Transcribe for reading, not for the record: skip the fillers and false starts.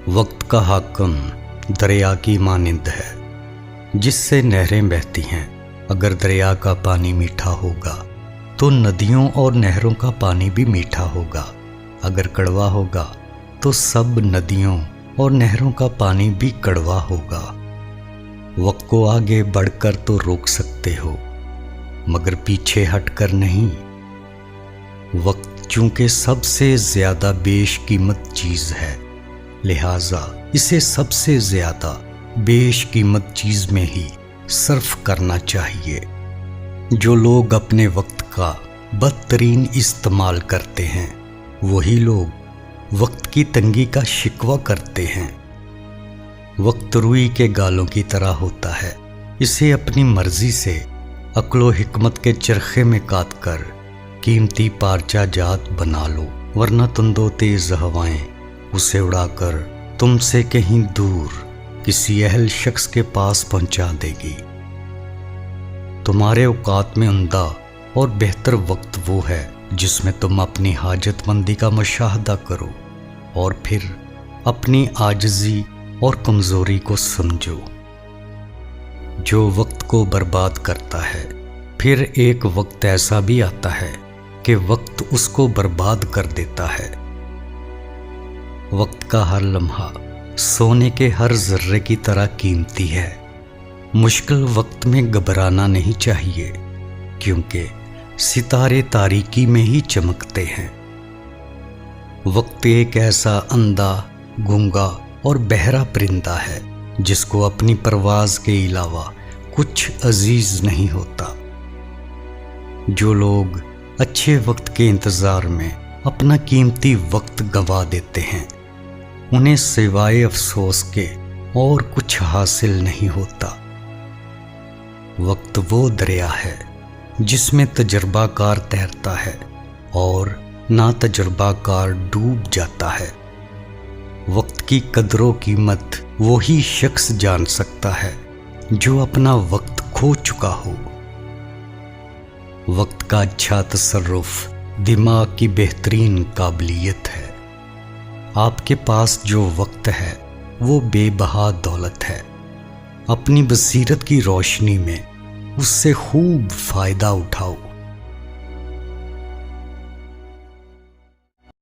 वक्त का हाकम दरिया की मानिंद है, जिससे नहरें बहती हैं। अगर दरिया का पानी मीठा होगा तो नदियों और नहरों का पानी भी मीठा होगा। अगर कड़वा होगा तो सब नदियों और नहरों का पानी भी कड़वा होगा। वक्त को आगे बढ़कर तो रोक सकते हो, मगर पीछे हटकर नहीं। वक्त चूंकि सबसे ज्यादा बेशकीमत चीज है, लिहाजा इसे सबसे ज्यादा बेशकीमत चीज में ही सर्फ करना चाहिए। जो लोग अपने वक्त का बदतरीन इस्तेमाल करते हैं, वही लोग वक्त की तंगी का शिकवा करते हैं। वक्त रुई के गालों की तरह होता है, इसे अपनी मर्जी से अक्लो हिकमत के चरखे में काट कर कीमती पारचा जात बना लो, वरना तुंदो तेज हवाएं उसे उड़ाकर तुमसे कहीं दूर किसी अहल शख्स के पास पहुंचा देगी। तुम्हारे औकात में उम्दा और बेहतर वक्त वो है जिसमें तुम अपनी हाजतमंदी का मुशाहदा करो और फिर अपनी आजिज़ी और कमज़ोरी को समझो। जो वक्त को बर्बाद करता है, फिर एक वक्त ऐसा भी आता है कि वक्त उसको बर्बाद कर देता है। वक्त का हर लम्हा सोने के हर जर्रे की तरह कीमती है। मुश्किल वक्त में घबराना नहीं चाहिए, क्योंकि सितारे तारीकी में ही चमकते हैं। वक्त एक ऐसा अंधा, गूंगा और बहरा परिंदा है जिसको अपनी परवाज के अलावा कुछ अजीज नहीं होता। जो लोग अच्छे वक्त के इंतजार में अपना कीमती वक्त गंवा देते हैं, उन्हें सिवाय अफसोस के और कुछ हासिल नहीं होता। वक्त वो दरिया है जिसमें तजर्बाकार तैरता है और ना तजर्बाकार डूब जाता है। वक्त की कदरों कीमत वही शख्स जान सकता है जो अपना वक्त खो चुका हो। वक्त का अच्छा तसर्रुफ दिमाग की बेहतरीन काबिलियत है। आपके पास जो वक्त है वो बेबहा दौलत है। अपनी बसीरत की रोशनी में उससे खूब फायदा उठाओ।